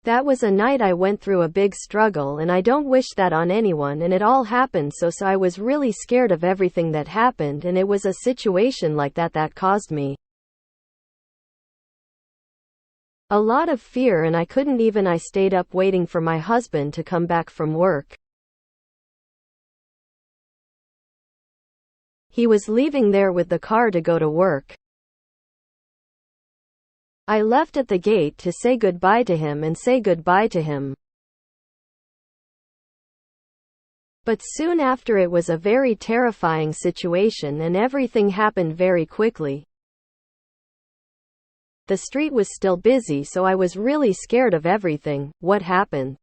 That was a night I went through a big struggle, and I don't wish that on anyone, and it all happened so I was really scared of everything that happened, and it was a situation like that caused me a lot of fear, and I couldn't even. I stayed up waiting for my husband to come back from work. He was leaving there with the car to go to work. I left at the gate to say goodbye to him and say goodbye to him. But soon after, it was a very terrifying situation, and everything happened very quickly. The street was still busy, so I was really scared of everything. What happened?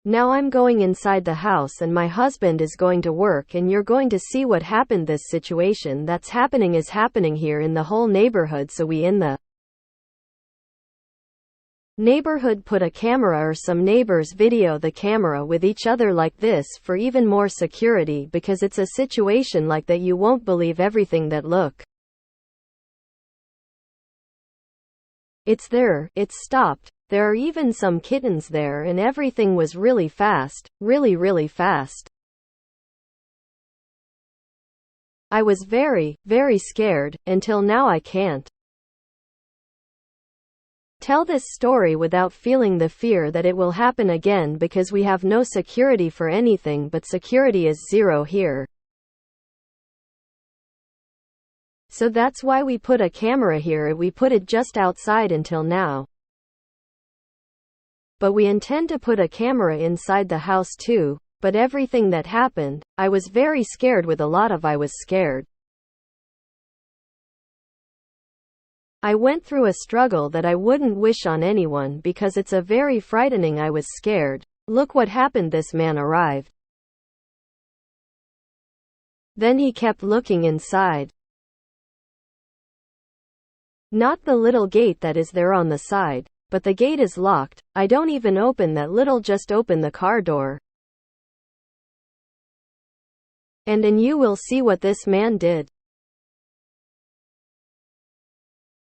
Now I'm going inside the house, and my husband is going to work, and you're going to see what happened. This situation that's happening is happening here in the whole neighborhood, so we in the neighborhood put a camera, or some neighbors video the camera with each other like this for even more security, because it's a situation like that you won't believe everything that look. It's there, it's stopped. There are even some kittens there, and everything was really fast, really fast. I was very scared. Until now I can't tell this story without feeling the fear that it will happen again, because we have no security for anything, but security is zero here. So that's why we put a camera here. We put it just outside until now. But we intend to put a camera inside the house too. But everything that happened, I was very scared with a lot of I was scared. I went through a struggle that I wouldn't wish on anyone, because it's a very frightening. I was scared. Look what happened. This man arrived. Then he kept looking inside. Not the little gate that is there on the side, but the gate is locked. I don't even open that little, just open the car door. And you will see what this man did.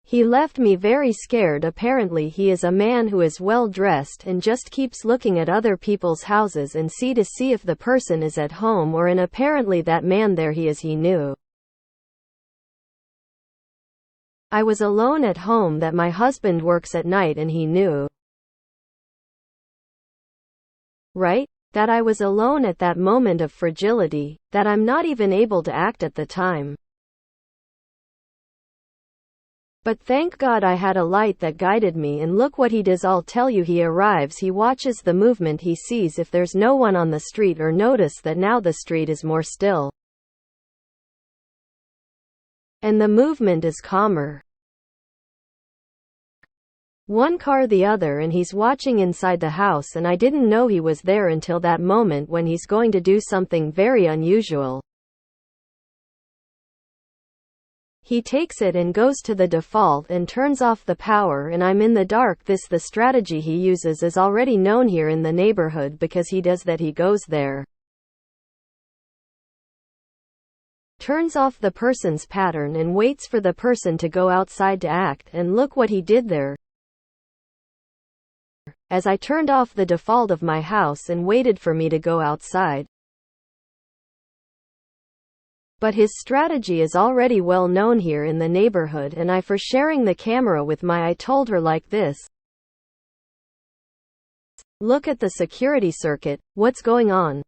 He left me very scared. Apparently he is a man who is well dressed and just keeps looking at other people's houses and see if the person is at home, or and apparently that man there, he knew I was alone at home, that my husband works at night, and he knew, right, that I was alone at that moment of fragility, that I'm not even able to act at the time. But thank God I had a light that guided me, and look what he does. I'll tell you, he arrives, he watches the movement, he sees if there's no one on the street, or notice that now the street is more still. And the movement is calmer. One car the other, and he's watching inside the house, and I didn't know he was there until that moment when he's going to do something very unusual. He takes it and goes to the default and turns off the power, and I'm in the dark. The strategy he uses is already known here in the neighborhood, because he does that. He goes there, turns off the person's pattern, and waits for the person to go outside to act, and look what he did there. As I turned off the default of my house and waited for me to go outside. But his strategy is already well known here in the neighborhood, and I for sharing the camera with I told her like this. Look at the security circuit, what's going on?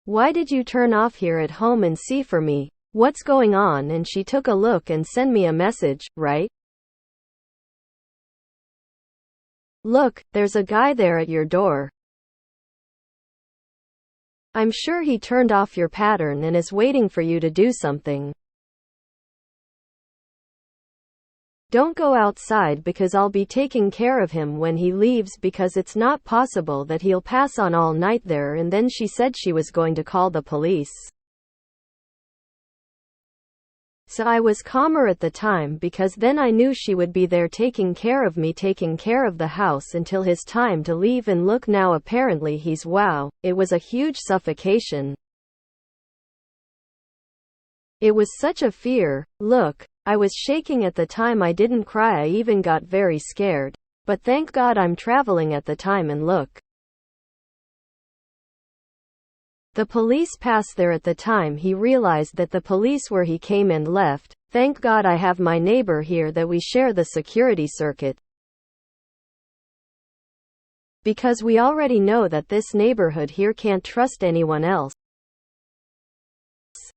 Why did you turn off here at home and see for me? What's going on? And she took a look and sent me a message, right? Look, there's a guy there at your door. I'm sure he turned off your pattern and is waiting for you to do something. Don't go outside, because I'll be taking care of him when he leaves, because it's not possible that he'll pass on all night there. And then she said she was going to call the police. So I was calmer at the time, because then I knew she would be there taking care of me, taking care of the house until his time to leave. And look now, apparently he's wow, it was a huge suffocation. It was such a fear. Look, I was shaking at the time. I didn't cry, I even got very scared. But thank God I'm traveling at the time and look. The police passed there at the time. He realized that the police were. He came and left. Thank God I have my neighbor here that we share the security circuit. Because we already know that this neighborhood here can't trust anyone else.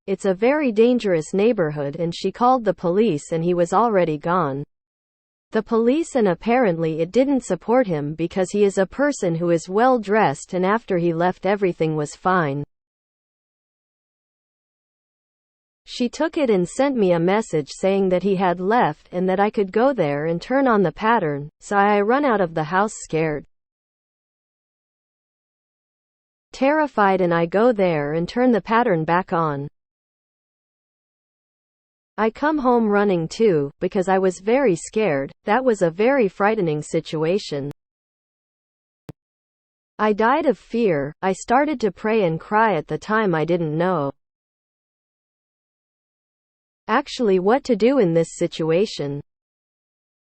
It's a very dangerous neighborhood, and she called the police and he was already gone. The police, and apparently it didn't support him because he is a person who is well dressed, and after he left everything was fine. She took it and sent me a message saying that he had left and that I could go there and turn on the pattern, so I run out of the house scared. Terrified, and I go there and turn the pattern back on. I come home running too, because I was very scared. That was a very frightening situation. I died of fear. I started to pray and cry at the time. I didn't know actually what to do in this situation.